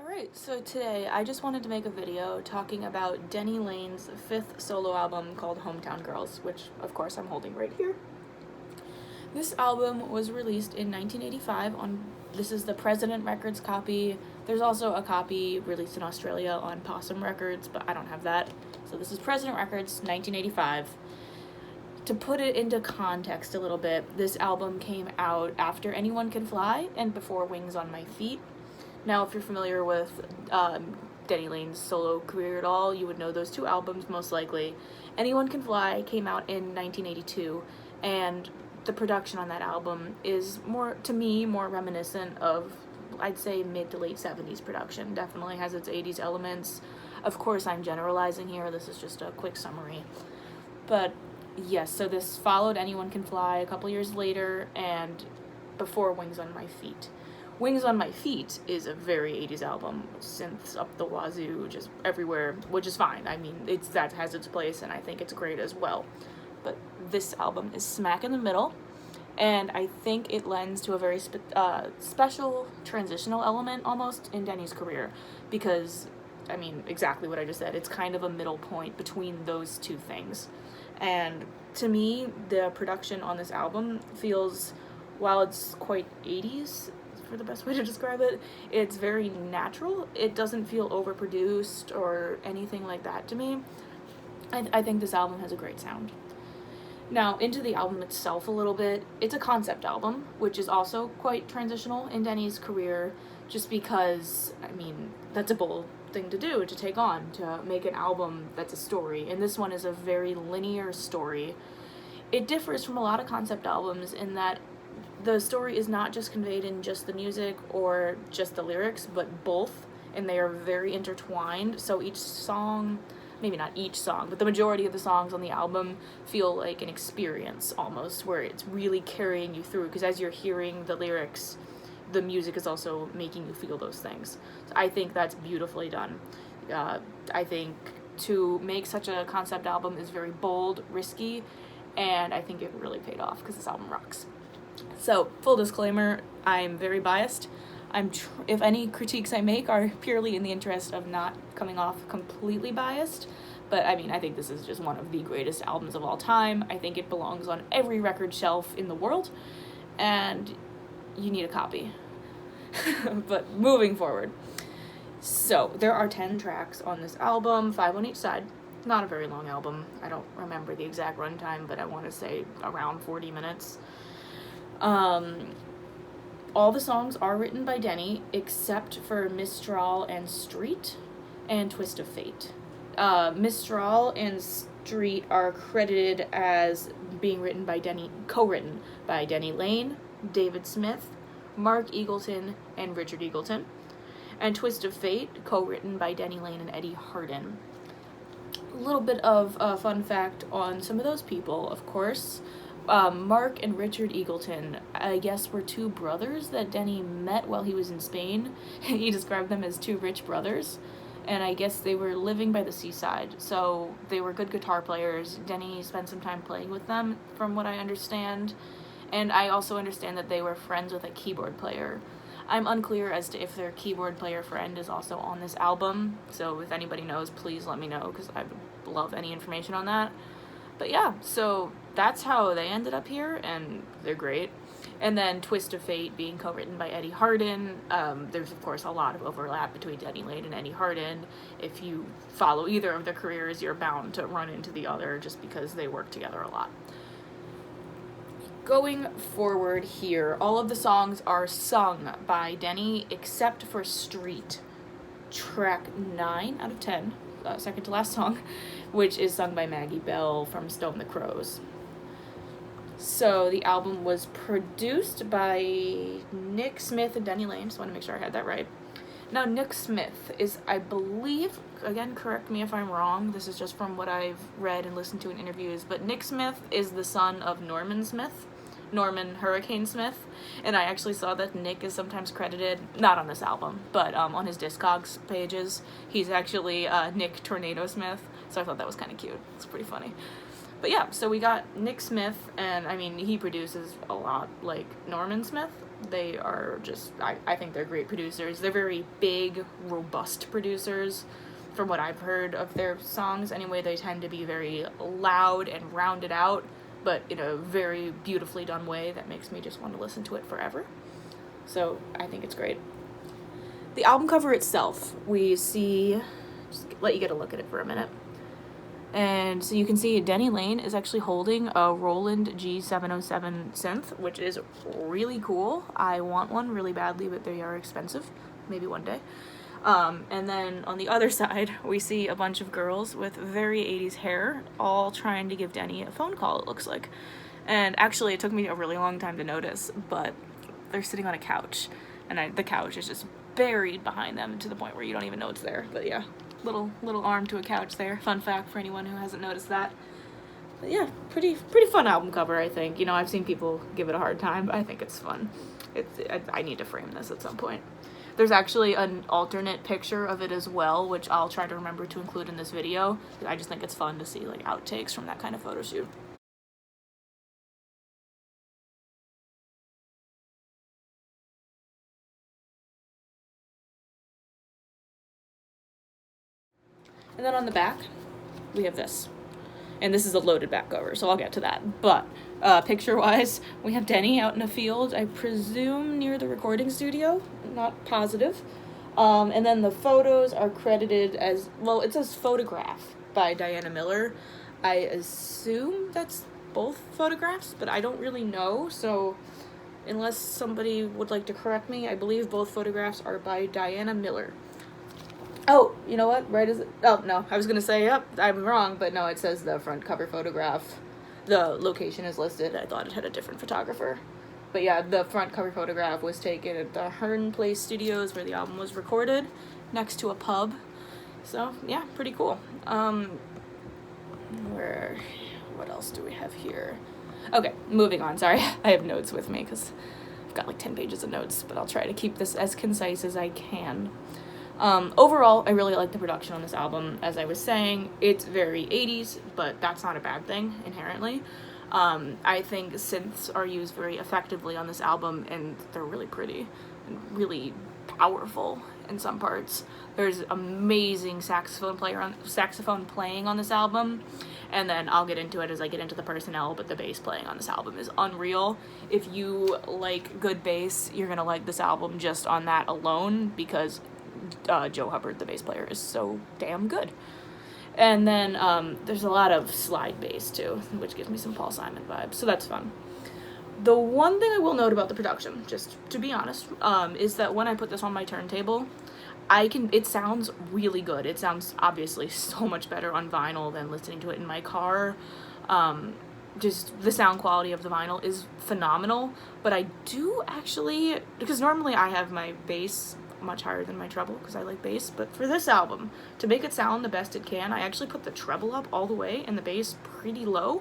Alright, so today I just wanted to make a video talking about Denny Laine's 5th solo album called Hometown Girls, which of course I'm holding right here. This album was released in 1985 this is the President Records copy. There's also a copy released in Australia on Possum Records, but I don't have that. So this is President Records, 1985. To put it into context a little bit, this album came out after Anyone Can Fly and before Wings on My Feet. Now, if you're familiar with Denny Laine's solo career at all, you would know those two albums most likely. Anyone Can Fly came out in 1982, and the production on that album is to me, more reminiscent of, I'd say, mid to late 70s production. Definitely has its 80s elements. Of course, I'm generalizing here. This is just a quick summary. But yes, so this followed Anyone Can Fly a couple years later and before Wings on My Feet. Wings on My Feet is a very 80s album, synths up the wazoo, just everywhere, which is fine. I mean, that has its place, and I think it's great as well. But this album is smack in the middle, and I think it lends to a very special transitional element almost in Denny's career, because, I mean, exactly what I just said. It's kind of a middle point between those two things. And to me, the production on this album feels, while it's quite 80s, for the best way to describe it, it's very natural. It doesn't feel overproduced or anything like that to me. I think this album has a great sound. Now, into the album itself a little bit. It's a concept album, which is also quite transitional in Denny's career, just because, I mean, that's a bold thing to do, to take on, to make an album that's a story. And this one is a very linear story. It differs from a lot of concept albums in that the story is not just conveyed in just the music or just the lyrics, but both, and they are very intertwined. So each song, maybe not each song, but the majority of the songs on the album feel like an experience almost, where it's really carrying you through, because as you're hearing the lyrics, the music is also making you feel those things. So I think that's beautifully done. I think to make such a concept album is very bold, risky, and I think it really paid off because this album rocks. So, full disclaimer, I'm very biased. If any critiques I make are purely in the interest of not coming off completely biased, but I mean, I think this is just one of the greatest albums of all time. I think it belongs on every record shelf in the world, and you need a copy. But moving forward. So, there are 10 tracks on this album, 5 on each side. Not a very long album. I don't remember the exact runtime, but I want to say around 40 minutes. All the songs are written by Denny, except for Mistral and Street, and Twist of Fate. Mistral and Street are credited as being co-written by Denny Laine, David Smith, Mark Eagleton, and Richard Eagleton. And Twist of Fate, co-written by Denny Laine and Eddie Hardin. A little bit of a fun fact on some of those people, of course. Mark and Richard Eagleton, I guess, were two brothers that Denny met while he was in Spain. He described them as two rich brothers, and I guess they were living by the seaside, so they were good guitar players. Denny spent some time playing with them, from what I understand, and I also understand that they were friends with a keyboard player. I'm unclear as to if their keyboard player friend is also on this album, so if anybody knows, please let me know, because I would love any information on that. But yeah, so that's how they ended up here, and they're great. And then Twist of Fate being co-written by Eddie Hardin. There's, of course, a lot of overlap between Denny Laine and Eddie Hardin. If you follow either of their careers, you're bound to run into the other just because they work together a lot. Going forward here, all of the songs are sung by Denny except for Street, track 9 out of 10, second to last song, which is sung by Maggie Bell from Stone the Crows. So the album was produced by Nick Smith and Denny Laine. Just want to make sure I had that right. Now, Nick Smith is, I believe, again, correct me if I'm wrong, this is just from what I've read and listened to in interviews, but Nick Smith is the son of Norman Hurricane Smith, and I actually saw that Nick is sometimes credited, not on this album, but on his Discogs pages, he's actually Nick Tornado Smith, so I thought that was kind of cute. It's pretty funny. But yeah, so we got Nick Smith, and I mean, he produces a lot like Norman Smith, They are just, I think they're great producers. They're very big, robust producers. From what I've heard of their songs, anyway, they tend to be very loud and rounded out, but in a very beautifully done way that makes me just want to listen to it forever. So I think it's great. The album cover itself, we see, just let you get a look at it for a minute. And so you can see Denny Laine is actually holding a Roland G707 synth, which is really cool. I want one really badly, but they are expensive. Maybe one day. And then on the other side, we see a bunch of girls with very 80s hair, all trying to give Denny a phone call, it looks like. And actually, it took me a really long time to notice, but they're sitting on a couch, and the couch is just buried behind them to the point where you don't even know it's there. But yeah, little arm to a couch there. Fun fact for anyone who hasn't noticed that. But yeah, pretty fun album cover, I think. You know, I've seen people give it a hard time, but I think it's fun. I need to frame this at some point. There's actually an alternate picture of it as well, which I'll try to remember to include in this video. I just think it's fun to see like outtakes from that kind of photo shoot. And then on the back, we have this. And this is a loaded back cover, so I'll get to that. But picture-wise, we have Denny out in a field, I presume near the recording studio, not positive. And then the photos are credited as, well, it says photograph by Diana Miller. I assume that's both photographs, but I don't really know, so unless somebody would like to correct me, I believe both photographs are by Diana Miller. Oh, you know what? Right as it, oh, no, I was going to say, yep, I'm wrong, but no, it says the front cover photograph. The location is listed. I thought it had a different photographer. But yeah, the front cover photograph was taken at the Hearn Place Studios where the album was recorded, next to a pub. So, yeah, pretty cool. What else do we have here? Okay, moving on. Sorry, I have notes with me because I've got like 10 pages of notes, but I'll try to keep this as concise as I can. Overall, I really like the production on this album. As I was saying, it's very 80s, but that's not a bad thing inherently. I think synths are used very effectively on this album, and they're really pretty and really powerful in some parts. There's amazing saxophone playing on this album, and then I'll get into it as I get into the personnel, but the bass playing on this album is unreal. If you like good bass, you're gonna like this album just on that alone, because Joe Hubbard, the bass player, is so damn good. And then there's a lot of slide bass too, which gives me some Paul Simon vibes, so that's fun. The one thing I will note about the production, just to be honest, is that when I put this on my turntable, it sounds really good. It sounds obviously so much better on vinyl than listening to it in my car. Just the sound quality of the vinyl is phenomenal, but I do actually, because normally I have my bass much higher than my treble because I like bass, but for this album, to make it sound the best it can, I actually put the treble up all the way and the bass pretty low,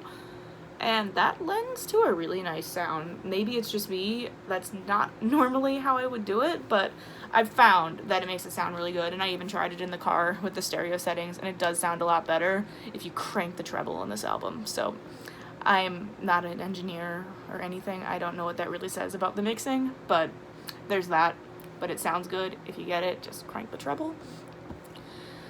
and that lends to a really nice sound. Maybe it's just me, that's not normally how I would do it, but I've found that it makes it sound really good, and I even tried it in the car with the stereo settings, and it does sound a lot better if you crank the treble on this album. So I'm not an engineer or anything, I don't know what that really says about the mixing, but there's that. But it sounds good. If you get it, just crank the treble.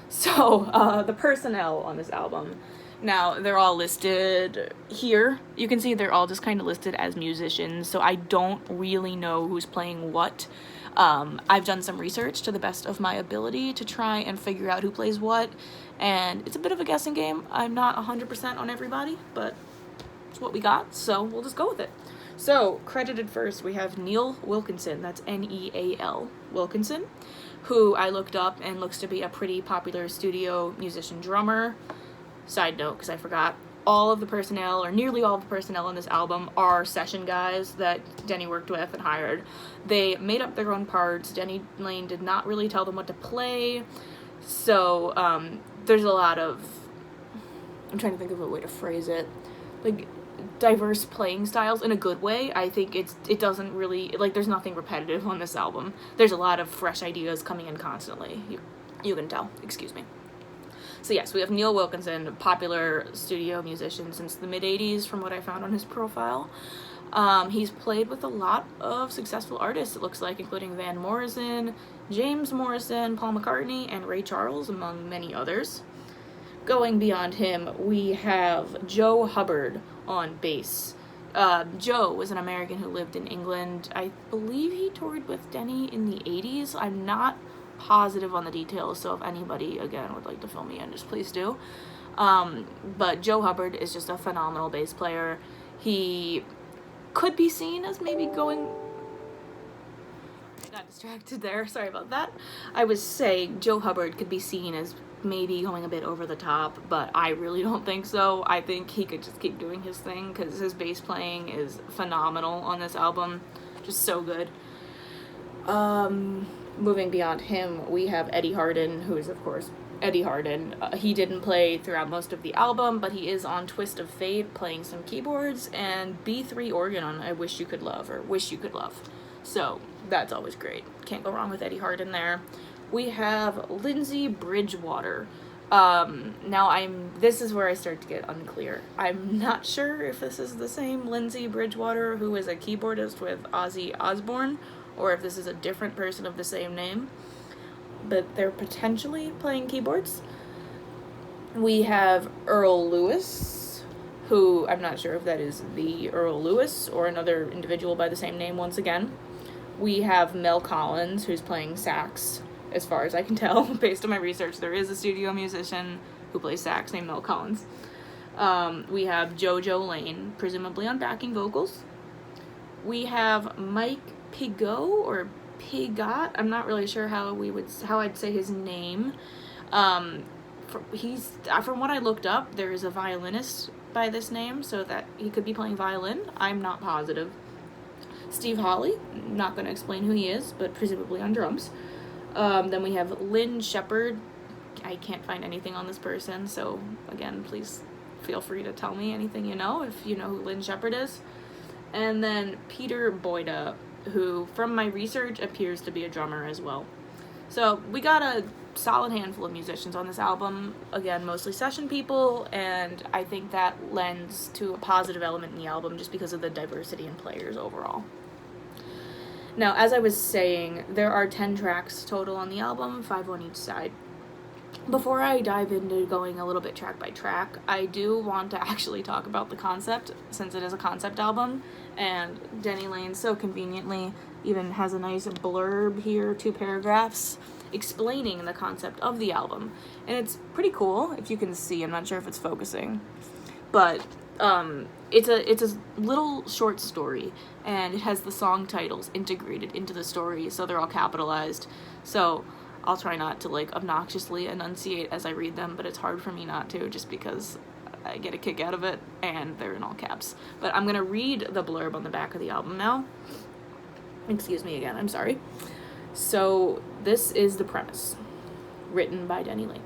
So, the personnel on this album. Now, they're all listed here. You can see they're all just kind of listed as musicians, so I don't really know who's playing what. I've done some research to the best of my ability to try and figure out who plays what, and it's a bit of a guessing game. I'm not 100% on everybody, but it's what we got, so we'll just go with it. So, credited first, we have Neal Wilkinson, that's N-E-A-L, Wilkinson, who I looked up and looks to be a pretty popular studio musician drummer. Side note, because I forgot, all of the personnel, or nearly all of the personnel on this album, are session guys that Denny worked with and hired. They made up their own parts. Denny Laine did not really tell them what to play, so there's a lot of, I'm trying to think of a way to phrase it, like, diverse playing styles in a good way. I think it doesn't really, like, there's nothing repetitive on this album. There's a lot of fresh ideas coming in constantly. You can tell. Excuse me. So yes, we have Neal Wilkinson, a popular studio musician since the mid-'80s from what I found on his profile. He's played with a lot of successful artists, it looks like, including Van Morrison, James Morrison, Paul McCartney, and Ray Charles, among many others. Going beyond him, we have Joe Hubbard on bass. Joe was an American who lived in England. I believe he toured with Denny in the 80s. I'm not positive on the details, so if anybody, again, would like to fill me in, just please do. But Joe Hubbard is just a phenomenal bass player. He could be seen as maybe going... I got distracted there, sorry about that. I was saying Joe Hubbard could be seen as maybe going a bit over the top, but I really don't think so. I think he could just keep doing his thing, because his bass playing is phenomenal on this album. Just so good. Moving beyond him, we have Eddie Hardin, who is, of course, Eddie Hardin. He didn't play throughout most of the album, but he is on Twist of Fate playing some keyboards, and B3 organ on I Wish You Could Love, or Wish You Could Love. So, that's always great. Can't go wrong with Eddie Hardin there. We have Lindsay Bridgewater. Now this is where I start to get unclear. I'm not sure if this is the same Lindsay Bridgewater who is a keyboardist with Ozzy Osbourne, or if this is a different person of the same name, but they're potentially playing keyboards. We have Earl Lewis, who I'm not sure if that is the Earl Lewis or another individual by the same name once again. We have Mel Collins, who's playing sax, as far as I can tell. Based on my research, there is a studio musician who plays sax named Mel Collins. We have JoJo Lane, presumably on backing vocals. We have Mike Pigot, or Pigot, I'm not really sure how I'd say his name. From what I looked up, there is a violinist by this name, so that he could be playing violin. I'm not positive. Steve Hawley, not going to explain who he is, but presumably on drums. Then we have Lynn Shepard. I can't find anything on this person, so again, please feel free to tell me anything you know, if you know who Lynn Shepard is. And then Peter Boyda, who, from my research, appears to be a drummer as well. So we got a solid handful of musicians on this album. Again, mostly session people, and I think that lends to a positive element in the album just because of the diversity in players overall. Now, as I was saying, there are 10 tracks total on the album, 5 on each side. Before I dive into going a little bit track by track, I do want to actually talk about the concept, since it is a concept album, and Denny Laine so conveniently even has a nice blurb here, 2 paragraphs, explaining the concept of the album. And it's pretty cool, if you can see. I'm not sure if it's focusing, but it's a little short story, and it has the song titles integrated into the story, so they're all capitalized. So I'll try not to obnoxiously enunciate as I read them, but it's hard for me not to, just because I get a kick out of it, and they're in all caps. But I'm gonna read the blurb on the back of the album now. Excuse me again, I'm sorry. So this is the premise, written by Denny Laine.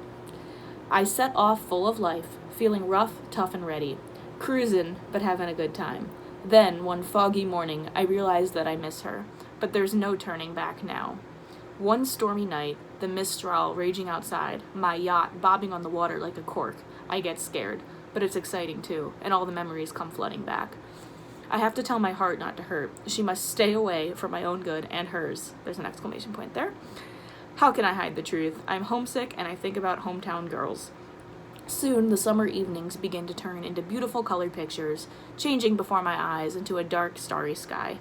I set off full of life, feeling rough, tough, and ready, cruising, but having a good time. Then, one foggy morning, I realized that I miss her, but there's no turning back now. One stormy night, the mistral raging outside, my yacht bobbing on the water like a cork. I get scared, but it's exciting too, and all the memories come flooding back. I have to tell my heart not to hurt. She must stay away for my own good and hers. There's an exclamation point there. How can I hide the truth? I'm homesick, and I think about hometown girls. Soon, the summer evenings begin to turn into beautiful colored pictures, changing before my eyes into a dark, starry sky.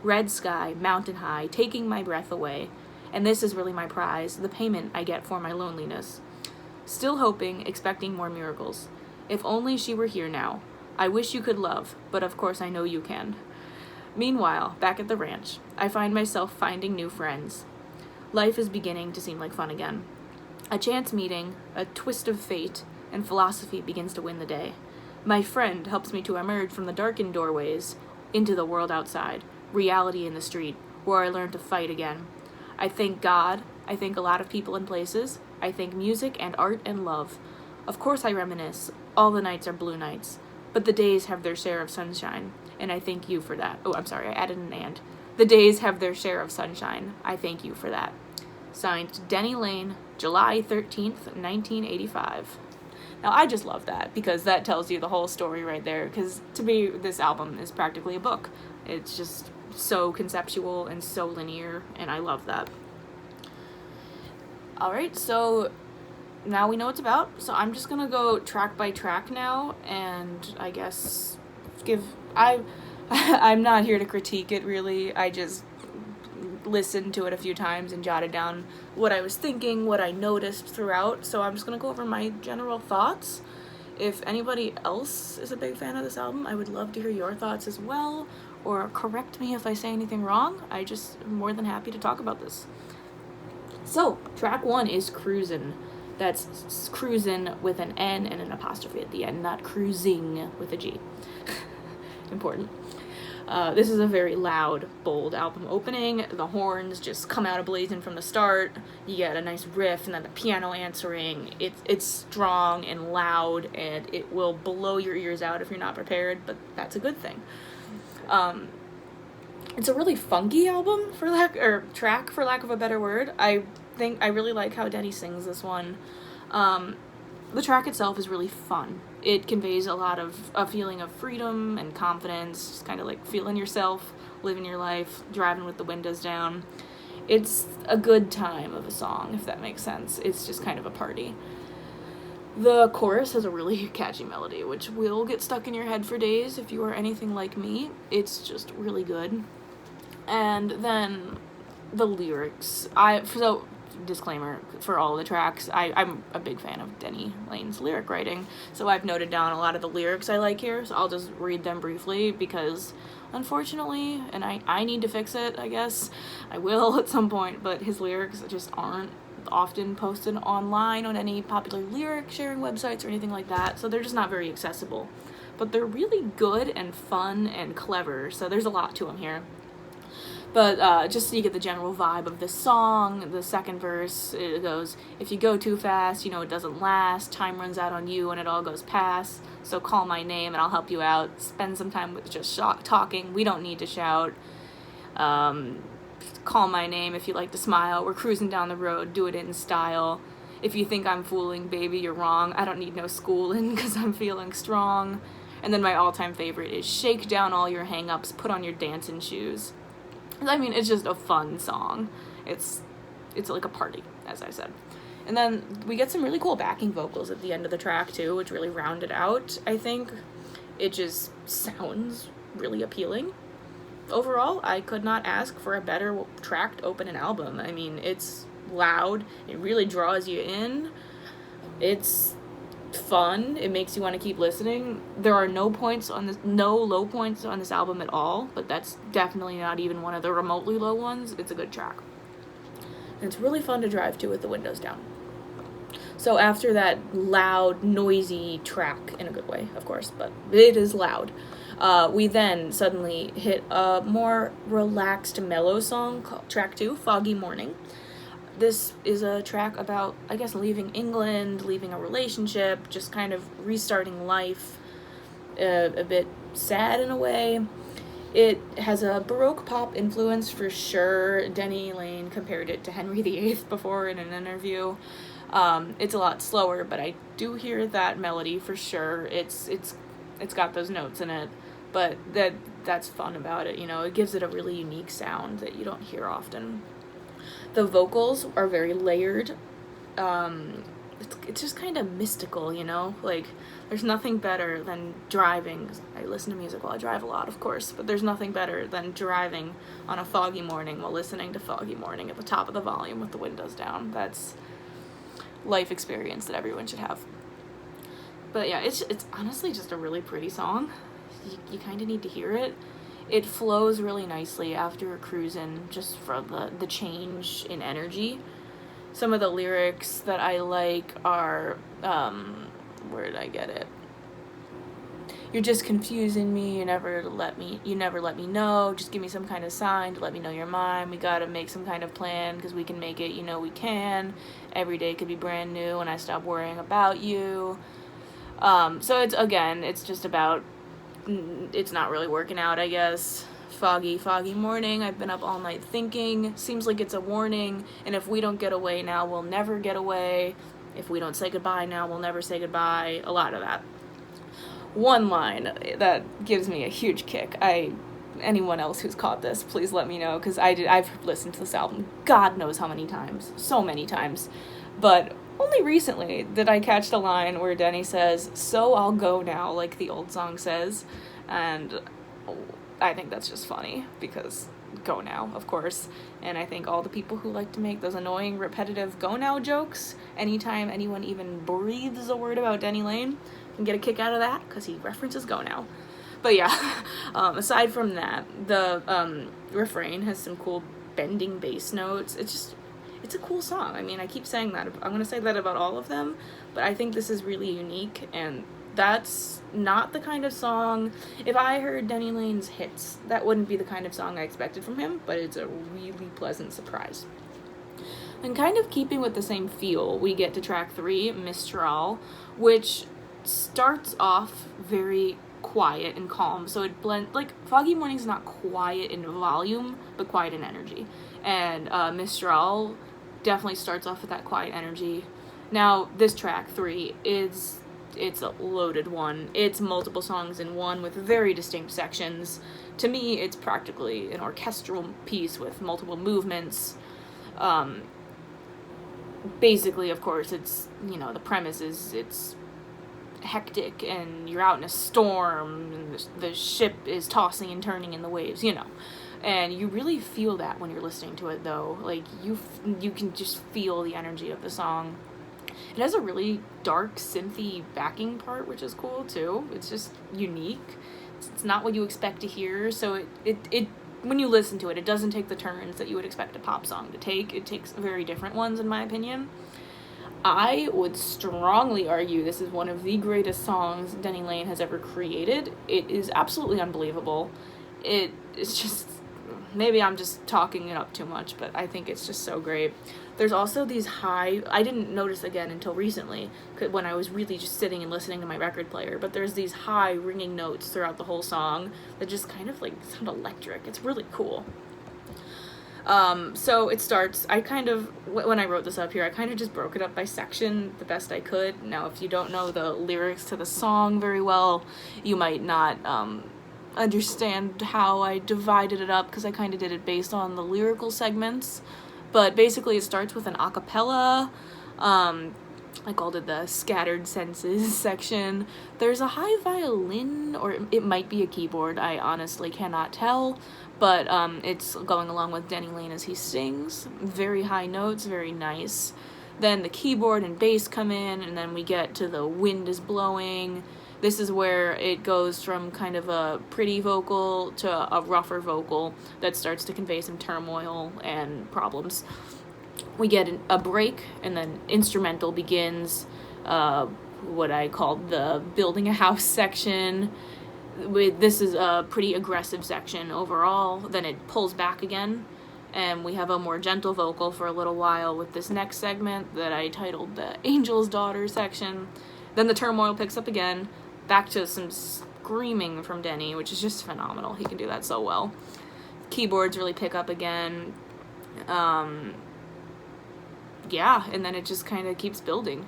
Red sky, mountain high, taking my breath away. And this is really my prize, the payment I get for my loneliness. Still hoping, expecting more miracles. If only she were here now. I wish you could love, but of course I know you can. Meanwhile, back at the ranch, I find myself finding new friends. Life is beginning to seem like fun again. A chance meeting, a twist of fate, and philosophy begins to win the day. My friend helps me to emerge from the darkened doorways into the world outside, reality in the street, where I learn to fight again. I thank God, I thank a lot of people and places, I thank music and art and love. Of course I reminisce, all the nights are blue nights, but the days have their share of sunshine, and I thank you for that. Oh, I'm sorry, I added an and. The days have their share of sunshine, I thank you for that. Signed, Denny Laine, July 13th, 1985. Now, I just love that because that tells you the whole story right there, because to me, this album is practically a book. It's just so conceptual and so linear, and I love that. Alright, so now we know what it's about, so I'm just gonna go track by track now, and I guess I'm not here to critique it, really. I just listened to it a few times and jotted down what I was thinking, what I noticed throughout, so I'm just gonna go over my general thoughts. If anybody else is a big fan of this album, I would love to hear your thoughts as well, or correct me if I say anything wrong. I just am more than happy to talk about this. So, track 1 is Cruisin'. That's cruisin' with an N and an apostrophe at the end, not cruising with a G. Important. This is a very loud, bold album opening. The horns just come out ablazing from the start. You get a nice riff and then the piano answering. It's strong and loud, and it will blow your ears out if you're not prepared, but that's a good thing. It's a really funky album, track for lack of a better word. I think I really like how Denny sings this one. The track itself is really fun. It conveys a lot of a feeling of freedom and confidence, just kind of like feeling yourself, living your life, driving with the windows down. It's a good time of a song, if that makes sense. It's just kind of a party. The chorus has a really catchy melody, which will get stuck in your head for days if you are anything like me. It's just really good. And then the lyrics. Disclaimer for all the tracks, I'm a big fan of Denny Laine's lyric writing, so I've noted down a lot of the lyrics I like here, so I'll just read them briefly because unfortunately, and I need to fix it, I guess, I will at some point, but his lyrics just aren't often posted online on any popular lyric sharing websites or anything like that, so they're just not very accessible. But they're really good and fun and clever, so there's a lot to them here. But just so you get the general vibe of this song, the second verse, it goes, if you go too fast, you know it doesn't last, time runs out on you and it all goes past, so call my name and I'll help you out, spend some time with just talking, we don't need to shout, call my name if you like to smile, we're cruising down the road, do it in style, if you think I'm fooling, baby, you're wrong, I don't need no schooling, cause I'm feeling strong, and then my all-time favorite is shake down all your hang-ups, put on your dancing shoes. I mean, it's just a fun song. It's like a party, as I said. And then we get some really cool backing vocals at the end of the track, too, which really round it out, I think. It just sounds really appealing. Overall, I could not ask for a better track to open an album. I mean, it's loud. It really draws you in. It's fun. It makes you want to keep listening. There are no low points on this album at all, but that's definitely not even one of the remotely low ones. It's a good track. And it's really fun to drive to with the windows down. So after that loud, noisy track, in a good way, of course, but it is loud, we then suddenly hit a more relaxed, mellow song called track 2, Foggy Morning. This is a track about, I guess, leaving England, leaving a relationship, just kind of restarting life, a bit sad in a way. It has a Baroque pop influence for sure. Denny Laine compared it to Henry VIII before in an interview. It's a lot slower, but I do hear that melody for sure. It's got those notes in it, but that's fun about it, you know. It gives it a really unique sound that you don't hear often. The vocals are very layered. It's just kind of mystical, you know? Like, there's nothing better than driving. I listen to music while I drive a lot, of course, but there's nothing better than driving on a foggy morning while listening to Foggy Morning at the top of the volume with the windows down. That's life experience that everyone should have. But yeah, it's honestly just a really pretty song. You kind of need to hear it. It flows really nicely after cruising, just for the change in energy. Some of the lyrics that I like are, where did I get it? You're just confusing me, you never let me know, just give me some kind of sign to let me know you're mine, we gotta make some kind of plan, because we can make it, you know we can, every day could be brand new when I stop worrying about you. So it's just about, it's not really working out, I guess. Foggy morning, I've been up all night thinking, seems like it's a warning, and if we don't get away now, we'll never get away. if we don't say goodbye now, we'll never say goodbye, a lot of that. One line that gives me a huge kick, anyone else who's caught this, please let me know, because I've listened to this album God knows how many times, so many times, but only recently did I catch the line where Denny says, "So I'll go now," like the old song says, and I think that's just funny, because go now, of course, and I think all the people who like to make those annoying, repetitive go now jokes, anytime anyone even breathes a word about Denny Laine, can get a kick out of that, because he references go now. But yeah, aside from that, the refrain has some cool bending bass notes. It's a cool song. I mean, I keep saying that. I'm going to say that about all of them, but I think this is really unique, and that's not the kind of song, if I heard Denny Laine's hits, that wouldn't be the kind of song I expected from him, but it's a really pleasant surprise. And kind of keeping with the same feel, we get to track 3, Mistral, which starts off very quiet and calm, so it blends, like, Foggy Morning's not quiet in volume, but quiet in energy, and Mistral definitely starts off with that quiet energy. Now, this track 3 it's a loaded one. It's multiple songs in one with very distinct sections. To me, it's practically an orchestral piece with multiple movements. Basically, of course, it's, the premise is it's hectic and you're out in a storm and the ship is tossing and turning in the waves, and you really feel that when you're listening to it, though. Like, you can just feel the energy of the song. It has a really dark synthy backing part, which is cool too. It's just unique. It's not what you expect to hear, so it when you listen to it, it doesn't take the turns that you would expect a pop song to take. It takes very different ones, in my opinion. I would strongly argue this is one of the greatest songs Denny Laine has ever created. It is absolutely unbelievable. It's just, maybe I'm just talking it up too much, but I think it's just so great. There's also these high, I didn't notice again until recently, when I was really just sitting and listening to my record player, but there's these high ringing notes throughout the whole song that just kind of like sound electric. It's really cool. So it starts, when I wrote this up here, I kind of just broke it up by section the best I could. Now, if you don't know the lyrics to the song very well, you might not understand how I divided it up, because I kind of did it based on the lyrical segments. But basically it starts with an a cappella. I called it the scattered senses section. There's a high violin, or it might be a keyboard, I honestly cannot tell, but it's going along with Denny Laine as he sings. Very high notes, very nice. Then the keyboard and bass come in, and then we get to the wind is blowing. This is where it goes from kind of a pretty vocal to a rougher vocal that starts to convey some turmoil and problems. We get a break, and then instrumental begins, what I called the building a house section. This is a pretty aggressive section overall. Then it pulls back again, and we have a more gentle vocal for a little while with this next segment that I titled the Angel's Daughter section. Then the turmoil picks up again, back to some screaming from Denny, which is just phenomenal. He can do that so well. Keyboards really pick up again. Yeah, and then it just kind of keeps building.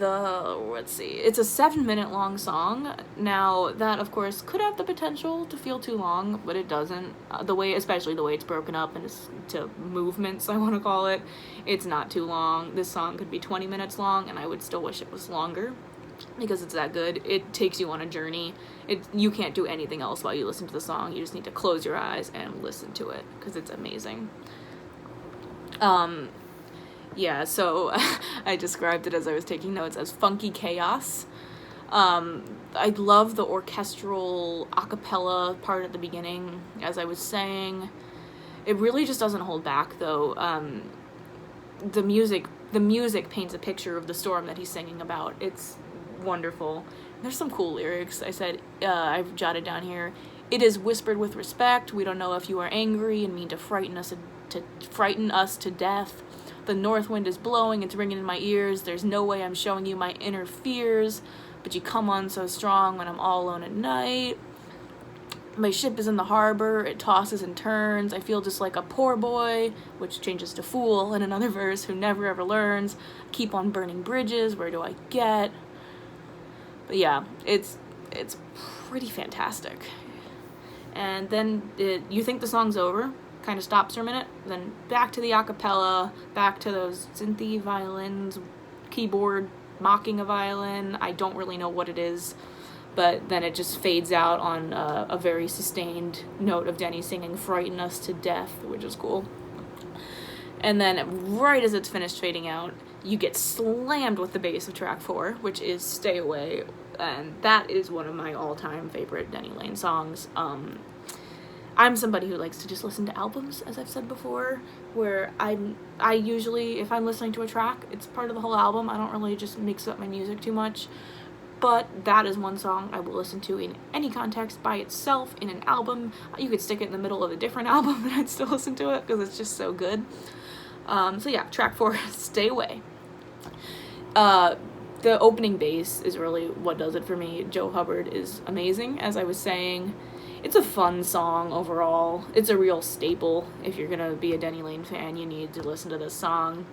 Let's see, it's a 7-minute long song. Now, that, of course, could have the potential to feel too long, but it doesn't. Especially the way it's broken up into movements, I want to call it, it's not too long. This song could be 20 minutes long, and I would still wish it was longer, because it's that good. It takes you on a journey. You can't do anything else while you listen to the song. You just need to close your eyes and listen to it, because it's amazing. Yeah, so I described it, as I was taking notes, as funky chaos. I love the orchestral a cappella part at the beginning, as I was saying. It really just doesn't hold back, though. The music paints a picture of the storm that he's singing about. It's wonderful. There's some cool lyrics. I've jotted down here. It is whispered with respect. We don't know if you are angry and mean to frighten us to death. The north wind is blowing, it's ringing in my ears. There's no way I'm showing you my inner fears, but you come on so strong when I'm all alone at night. My ship is in the harbor, it tosses and turns, I feel just like a poor boy, which changes to fool in another verse, who never ever learns. Keep on burning bridges, where do I get? But yeah, it's pretty fantastic. And then you think the song's over, kind of stops for a minute, then back to the acapella, back to those synthy violins, keyboard mocking a violin. I don't really know what it is, but then it just fades out on a very sustained note of Denny singing "Frighten Us to Death," which is cool. And then right as it's finished fading out, you get slammed with the bass of track 4, which is "Stay Away," and that is one of my all-time favorite Denny Laine songs. I'm somebody who likes to just listen to albums, as I've said before, where I usually, if I'm listening to a track, it's part of the whole album. I don't really just mix up my music too much. But that is one song I will listen to in any context, by itself, in an album. You could stick it in the middle of a different album and I'd still listen to it, because it's just so good. So yeah, track 4, "Stay Away." The opening bass is really what does it for me. Joe Hubbard is amazing, as I was saying. It's a fun song overall. It's a real staple. If you're gonna be a Denny Laine fan, you need to listen to this song.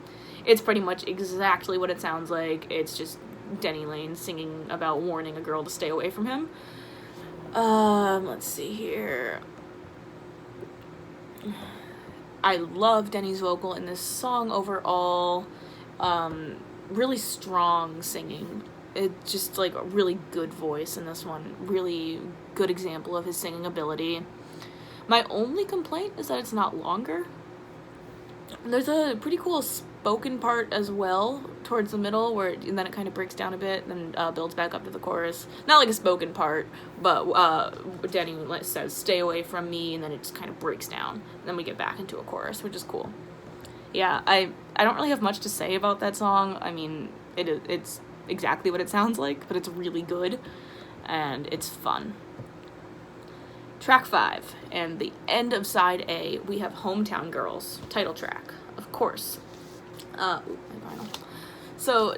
It's pretty much exactly what it sounds like. It's just Denny Laine singing about warning a girl to stay away from him. Let's see here. I love Denny's vocal in this song overall. Really strong singing. It's just like a really good voice in this one. Really good example of his singing ability. My only complaint is that it's not longer. There's a pretty cool spoken part as well towards the middle, and then it kind of breaks down a bit and builds back up to the chorus. Not like a spoken part, but Denny says "stay away from me," and then it just kind of breaks down. And then we get back into a chorus, which is cool. Yeah, I don't really have much to say about that song. I mean, it's exactly what it sounds like, but it's really good and it's fun. Track 5, and the end of side A, we have "Hometown Girls," title track, of course. So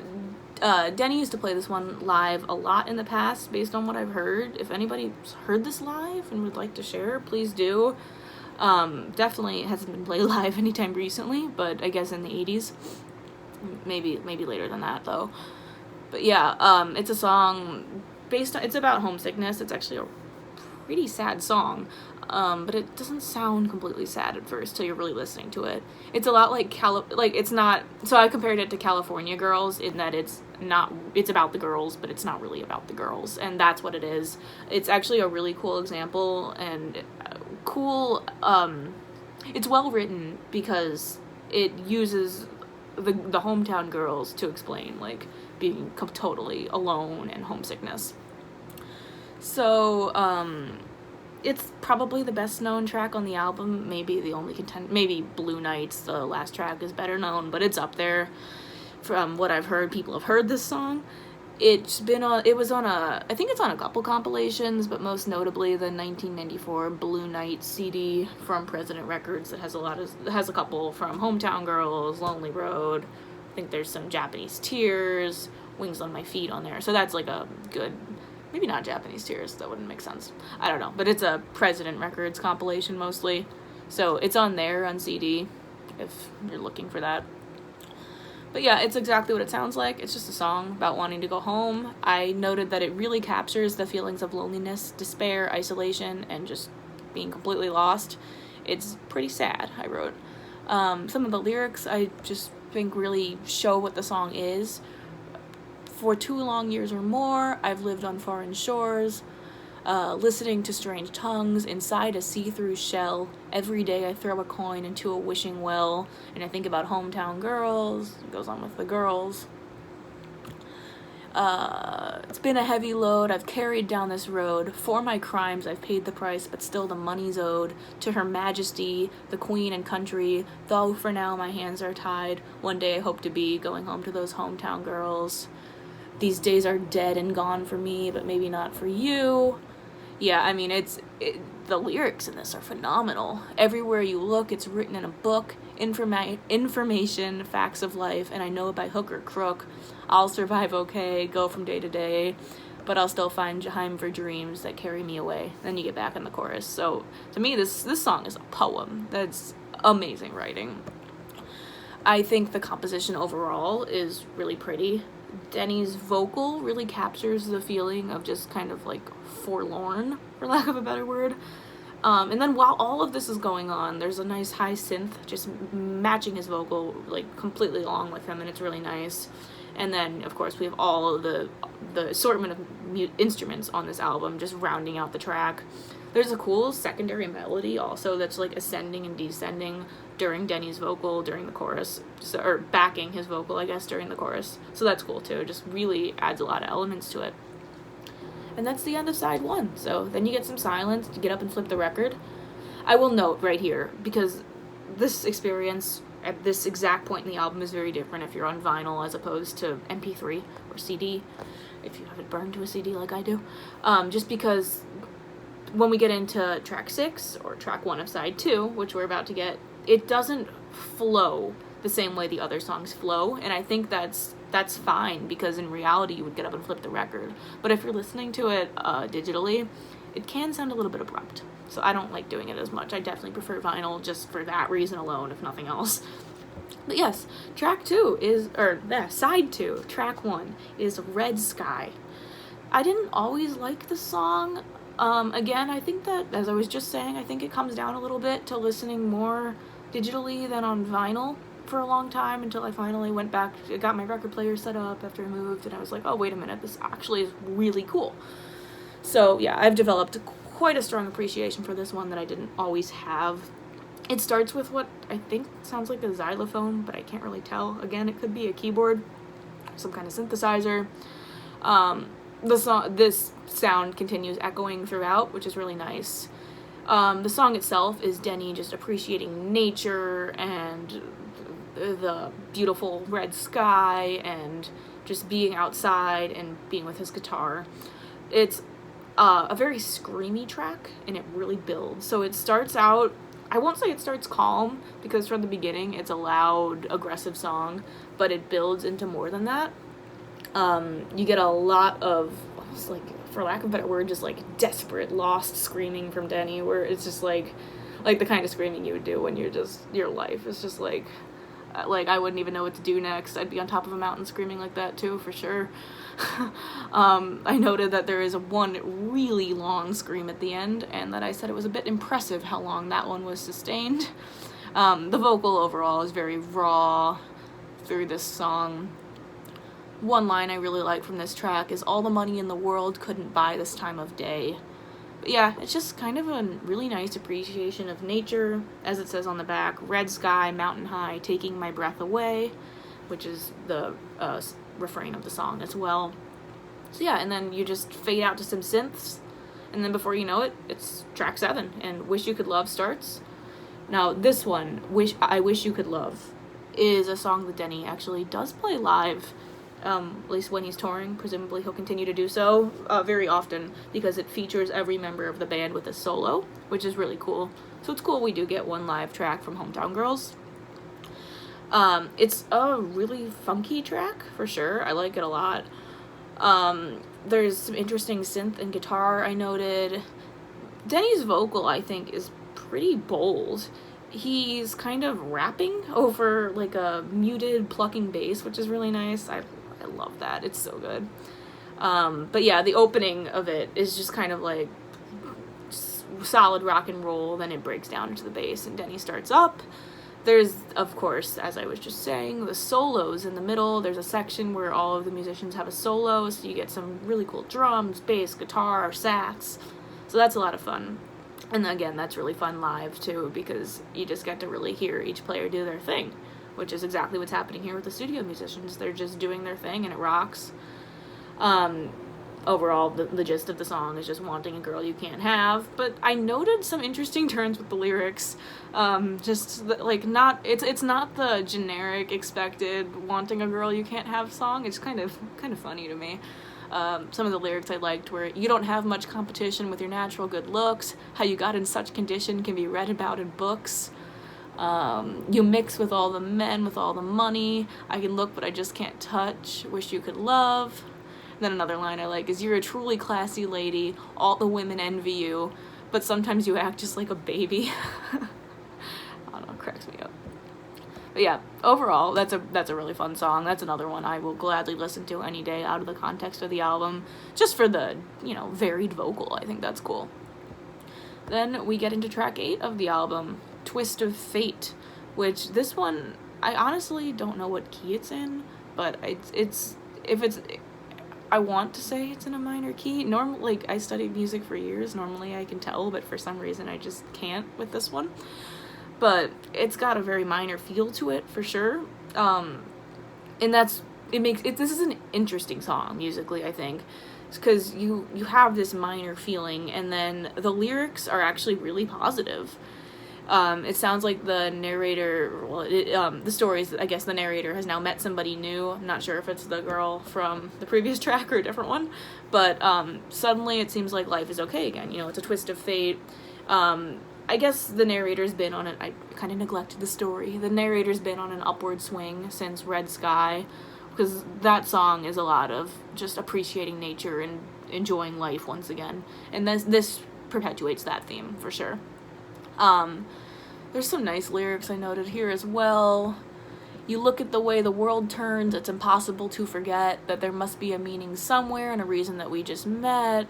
Denny used to play this one live a lot in the past, based on what I've heard. If anybody's heard this live and would like to share, please do. Definitely hasn't been played live anytime recently, but I guess in the 80s. Maybe later than that, though. But yeah, it's a song it's about homesickness. It's actually a pretty sad song, but it doesn't sound completely sad at first till you're really listening to it. It's a lot like it's not, so I compared it to California Girls in that it's about the girls, but it's not really about the girls, and that's what it is. It's actually a really cool example, and cool, it's well written because it uses the hometown girls to explain, like, being totally alone and homesickness. So, it's probably the best known track on the album, maybe the only maybe Blue Nights, the last track, is better known, but it's up there. From what I've heard, people have heard this song. I think it's on a couple compilations, but most notably the 1994 Blue Nights CD from President Records that has a couple from Hometown Girls, Lonely Road. I think there's some Japanese Tears, Wings on My Feet on there. So that's like a good, maybe not Japanese Tears, that wouldn't make sense. I don't know, but it's a President Records compilation mostly. So it's on there on CD if you're looking for that. But yeah, it's exactly what it sounds like. It's just a song about wanting to go home. I noted that it really captures the feelings of loneliness, despair, isolation, and just being completely lost. It's pretty sad, I wrote. Some of the lyrics I just think really show what the song is. For 2 long years or more, I've lived on foreign shores, listening to strange tongues inside a see-through shell. Every day I throw a coin into a wishing well, and I think about hometown girls. It goes on with the girls. It's been a heavy load I've carried down this road. For my crimes I've paid the price, but still the money's owed to Her Majesty, the Queen and country. Though for now my hands are tied, one day I hope to be going home to those hometown girls. These days are dead and gone for me, but maybe not for you. Yeah, I mean, the lyrics in this are phenomenal. Everywhere you look, it's written in a book. Information, facts of life, and I know by hook or crook, I'll survive okay, go from day to day. but I'll still find Jaheim for dreams that carry me away. Then you get back in the chorus. So to me, this song is a poem. That's amazing writing. I think the composition overall is really pretty. Denny's vocal really captures the feeling of just kind of like forlorn, for lack of a better word. And then while all of this is going on, there's a nice high synth just matching his vocal like completely along with him, and it's really nice. And then, of course, we have all of the assortment of instruments on this album just rounding out the track. There's a cool secondary melody also that's like ascending and descending during Denny's vocal during the chorus, or backing his vocal, I guess, during the chorus. So that's cool too. It just really adds a lot of elements to it. And that's the end of side 1. So then you get some silence to get up and flip the record. I will note right here, because this experience at this exact point in the album is very different if you're on vinyl as opposed to MP3 or CD, if you have it burned to a CD like I do. Just because when we get into track 6 or track 1 of side 2, which we're about to get, it doesn't flow the same way the other songs flow, and I think that's fine, because in reality you would get up and flip the record. But if you're listening to it digitally, it can sound a little bit abrupt. So I don't like doing it as much. I definitely prefer vinyl just for that reason alone, if nothing else. But yes, side 2, track 1 is Red Sky. I didn't always like the song. Again, I think that, as I was just saying, I think it comes down a little bit to listening more digitally than on vinyl for a long time, until I finally went back, got my record player set up after I moved, and I was like, oh, wait a minute, this actually is really cool. So yeah, I've developed quite a strong appreciation for this one that I didn't always have. It starts with what I think sounds like a xylophone, but I can't really tell. Again, it could be a keyboard, some kind of synthesizer. This sound continues echoing throughout, which is really nice. The song itself is Denny just appreciating nature and the beautiful red sky and just being outside and being with his guitar. It's a very screamy track, and it really builds. So it starts out, I won't say it starts calm, because from the beginning it's a loud, aggressive song, but it builds into more than that. You get a lot of, almost like, for lack of a better word, just like desperate, lost screaming from Denny, where it's just like the kind of screaming you would do when you're just, your life is just like I wouldn't even know what to do next. I'd be on top of a mountain screaming like that too, for sure. I noted that there is one really long scream at the end, and that I said it was a bit impressive how long that one was sustained. The vocal overall is very raw through this song. One line I really like from this track is, all the money in the world couldn't buy this time of day. But yeah, it's just kind of a really nice appreciation of nature, as it says on the back, red sky, mountain high, taking my breath away, which is the refrain of the song as well. So yeah, and then you just fade out to some synths, and then before you know it, it's track 7, and Wish You Could Love starts. Now this one, I Wish You Could Love, is a song that Denny actually does play live, at least when he's touring. Presumably he'll continue to do so very often, because it features every member of the band with a solo, which is really cool. So it's cool we do get one live track from Hometown Girls. It's a really funky track, for sure. I like it a lot. There's some interesting synth and guitar I noted. Denny's vocal, I think, is pretty bold. He's kind of rapping over like a muted plucking bass, which is really nice. I love that. It's so good. But yeah, the opening of it is just kind of like solid rock and roll, then it breaks down into the bass and Denny starts up. There's, of course, as I was just saying, the solos in the middle. There's a section where all of the musicians have a solo, so you get some really cool drums, bass, guitar, sax. So that's a lot of fun. And again, that's really fun live too, because you just get to really hear each player do their thing, which is exactly what's happening here with the studio musicians. They're just doing their thing and it rocks. Overall, the gist of the song is just wanting a girl you can't have, but I noted some interesting turns with the lyrics. It's not the generic expected wanting a girl you can't have song. It's kind of funny to me. Some of the lyrics I liked were, you don't have much competition with your natural good looks, how you got in such condition can be read about in books, you mix with all the men with all the money, I can look but I just can't touch, wish you could love. Then another line I like is, "You're a truly classy lady, all the women envy you, but sometimes you act just like a baby." I don't know, it cracks me up. But yeah, overall, that's a really fun song. That's another one I will gladly listen to any day out of the context of the album, just for the, varied vocal. I think that's cool. Then we get into track 8 of the album, Twist of Fate, which this one, I honestly don't know what key it's in, but I want to say it's in a minor key. Normally, I studied music for years. Normally I can tell, but for some reason I just can't with this one. But it's got a very minor feel to it, for sure. And this is an interesting song musically, I think. Because you have this minor feeling, and then the lyrics are actually really positive. It sounds like the narrator, the story is, I guess the narrator has now met somebody new. I'm not sure if it's the girl from the previous track or a different one, but suddenly it seems like life is okay again. It's a twist of fate. I guess the narrator's been on I kind of neglected the story. The narrator's been on an upward swing since Red Sky, because that song is a lot of just appreciating nature and enjoying life once again. And this perpetuates that theme, for sure. There's some nice lyrics I noted here as well. "You look at the way the world turns, it's impossible to forget that there must be a meaning somewhere and a reason that we just met."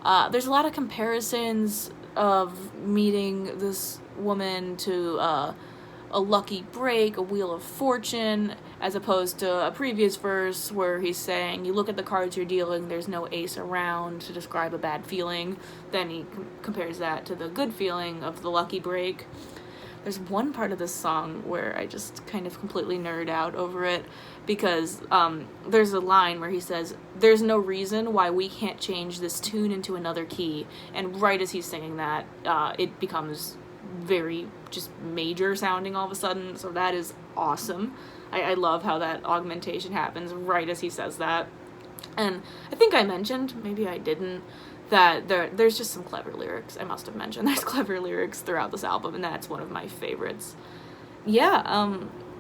There's a lot of comparisons of meeting this woman to a lucky break, a wheel of fortune, as opposed to a previous verse where he's saying, "You look at the cards you're dealing, there's no ace around," to describe a bad feeling. Then he compares that to the good feeling of the lucky break. There's one part of this song where I just kind of completely nerd out over it, because there's a line where he says, "There's no reason why we can't change this tune into another key," and right as he's singing that, it becomes very just major sounding all of a sudden, so that is awesome. I love how that augmentation happens right as he says that. And I think I mentioned, maybe I didn't, that there's just some clever lyrics. I must have mentioned there's clever lyrics throughout this album, and that's one of my favorites. Yeah,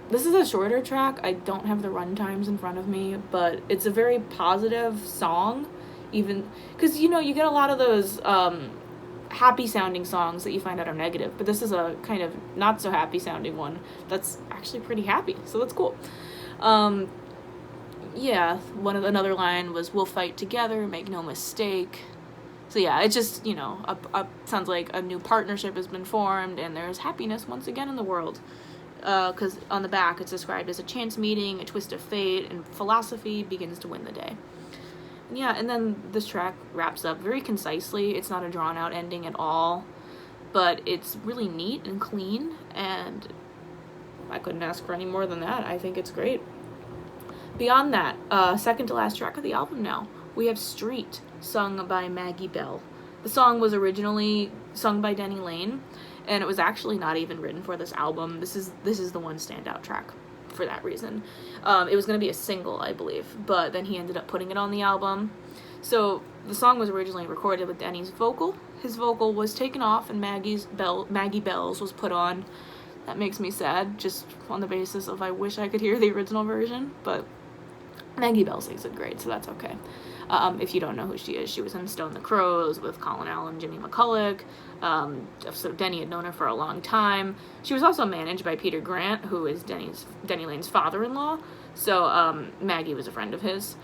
this is a shorter track. I don't have the run times in front of me, but it's a very positive song, even because you get a lot of those happy sounding songs that you find out are negative, but this is a kind of not so happy sounding one that's actually pretty happy, so that's cool. Yeah, another line was, "We'll fight together, make no mistake." So yeah, it's just, sounds like a new partnership has been formed and there's happiness once again in the world. Because on the back it's described as a chance meeting, a twist of fate, and philosophy begins to win the day. Yeah, and then this track wraps up very concisely. It's not a drawn-out ending at all, but it's really neat and clean, and I couldn't ask for any more than that. I think it's great. Beyond that, second to last track of the album now, we have Street, sung by Maggie Bell. The song was originally sung by Denny Laine, and it was actually not even written for this album. This is the one standout track for that reason. It was going to be a single, I believe, but then he ended up putting it on the album. So the song was originally recorded with Denny's vocal. His vocal was taken off and Maggie Bell's was put on. That makes me sad, just on the basis of I wish I could hear the original version, but Maggie Bell sings it great, so that's okay. If you don't know who she is, she was in Stone the Crows with Colin Allen and Jimmy McCulloch. So Denny had known her for a long time. She was also managed by Peter Grant, who is Denny Laine's father-in-law. So Maggie was a friend of his.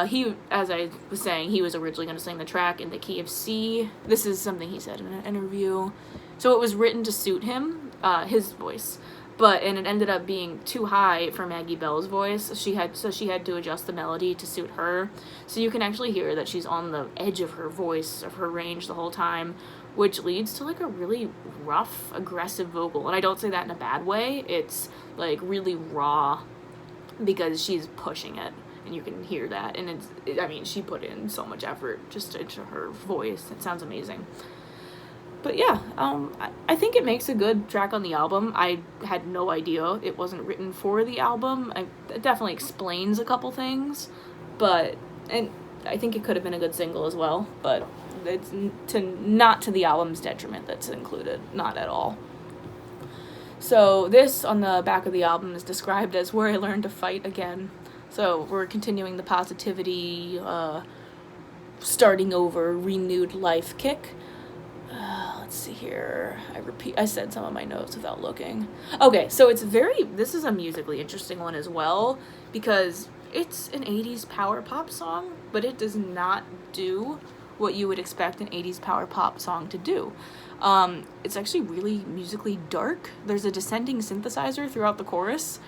He, as I was saying, he was originally going to sing the track in the key of C. This is something he said in an interview. So it was written to suit him, his voice. And it ended up being too high for Maggie Bell's voice. She had to adjust the melody to suit her. So you can actually hear that she's on the edge of her voice, of her range the whole time, which leads to like a really rough, aggressive vocal. And I don't say that in a bad way. It's like really raw because she's pushing it, and you can hear that. And she put in so much effort just into her voice. It sounds amazing. But yeah, I think it makes a good track on the album. I had no idea it wasn't written for the album. It definitely explains a couple things, and I think it could have been a good single as well, but it's not to the album's detriment that's included, not at all. So this, on the back of the album, is described as where I learned to fight again. So we're continuing the positivity, starting over, renewed life kick. Let's see here. I said some of my notes without looking. Okay, so this is a musically interesting one as well, because it's an 80s power pop song, but it does not do what you would expect an 80s power pop song to do. It's actually really musically dark. There's a descending synthesizer throughout the chorus,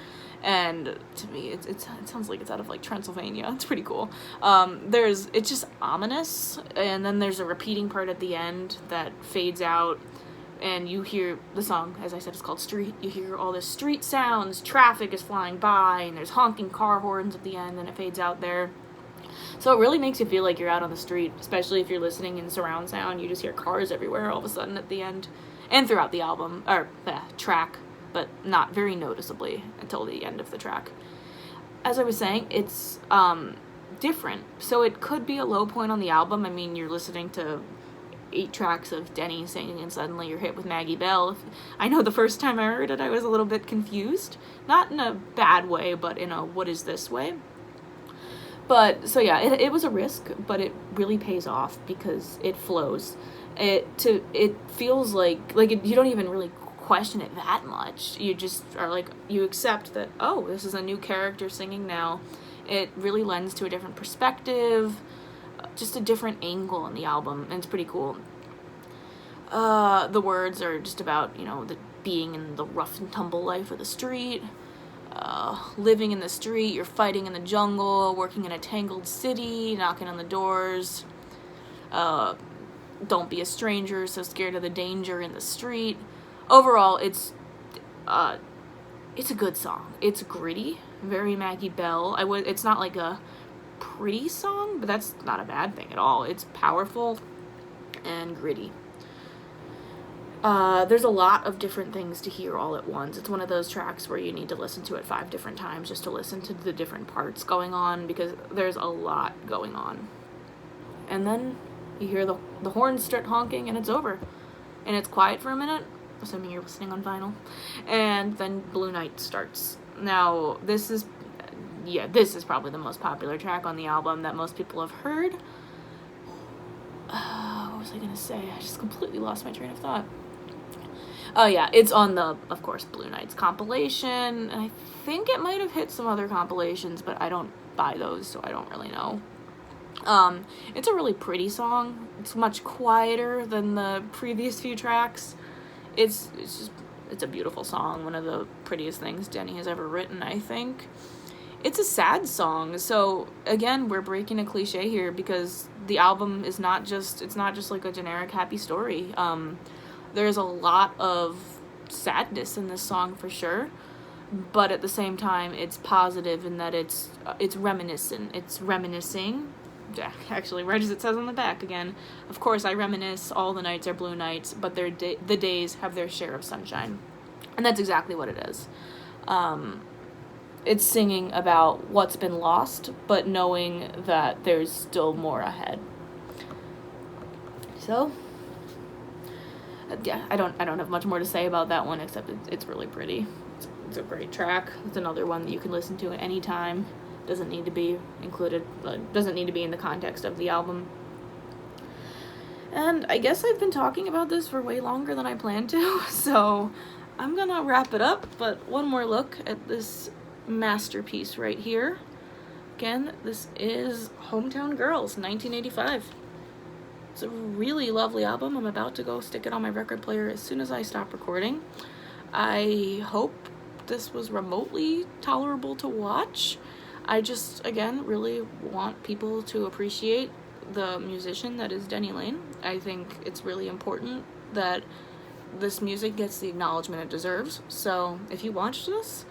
and to me, it sounds like it's out of like Transylvania. It's pretty cool. It's just ominous, and then there's a repeating part at the end that fades out, and you hear the song, as I said, it's called Street. You hear all this street sounds, traffic is flying by, and there's honking car horns at the end, and it fades out there. So it really makes you feel like you're out on the street, especially if you're listening in surround sound. You just hear cars everywhere all of a sudden at the end, and throughout the album, or track, but not very noticeably until the end of the track. As I was saying, it's different, so it could be a low point on the album. I mean, you're listening to 8 tracks of Denny singing, and suddenly you're hit with Maggie Bell. I know the first time I heard it, I was a little bit confused. Not in a bad way, but in a what is this way. But, so yeah, it was a risk, but it really pays off because it flows. It feels like you don't even really question it that much. You just are like, you accept that, oh, this is a new character singing now. It really lends to a different perspective, just a different angle in the album, and it's pretty cool. The words are just about, the being in the rough and tumble life of the street, living in the street, you're fighting in the jungle, working in a tangled city, knocking on the doors, don't be a stranger, so scared of the danger in the street. Overall, it's a good song. It's gritty, very Maggie Bell. It's not like a pretty song, but that's not a bad thing at all. It's powerful and gritty. There's a lot of different things to hear all at once. It's one of those tracks where you need to listen to it 5 different times just to listen to the different parts going on, because there's a lot going on. And then you hear the horns start honking, and it's over. And it's quiet for a minute, assuming you're listening on vinyl. And then Blue Night starts. Now, this is probably the most popular track on the album that most people have heard. What was I gonna say? I just completely lost my train of thought. Oh yeah, it's on the, of course, Blue Nights compilation. I think it might have hit some other compilations, but I don't buy those, so I don't really know. It's a really pretty song. It's much quieter than the previous few tracks. It's a beautiful song, one of the prettiest things Denny has ever written, I think. It's a sad song, so again, we're breaking a cliche here, because the album is not just like a generic happy story. There's a lot of sadness in this song for sure, but at the same time, it's positive in that it's reminiscent. It's reminiscing. Yeah, actually, right as it says on the back again. Of course, I reminisce. All the nights are blue nights, but the days have their share of sunshine, and that's exactly what it is. It's singing about what's been lost, but knowing that there's still more ahead. So, yeah, I don't have much more to say about that one, except it's really pretty. It's a great track. It's another one that you can listen to at any time. Doesn't need to be included, doesn't need to be in the context of the album. And I guess I've been talking about this for way longer than I planned to, so I'm gonna wrap it up, but one more look at this masterpiece right here. Again, this is Hometown Girls, 1985. It's a really lovely album. I'm about to go stick it on my record player as soon as I stop recording. I hope this was remotely tolerable to watch. I just, again, really want people to appreciate the musician that is Denny Laine. I think it's really important that this music gets the acknowledgement it deserves. So if you watched this,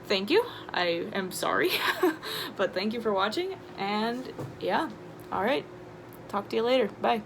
thank you. I am sorry, but thank you for watching, and yeah, all right. Talk to you later. Bye.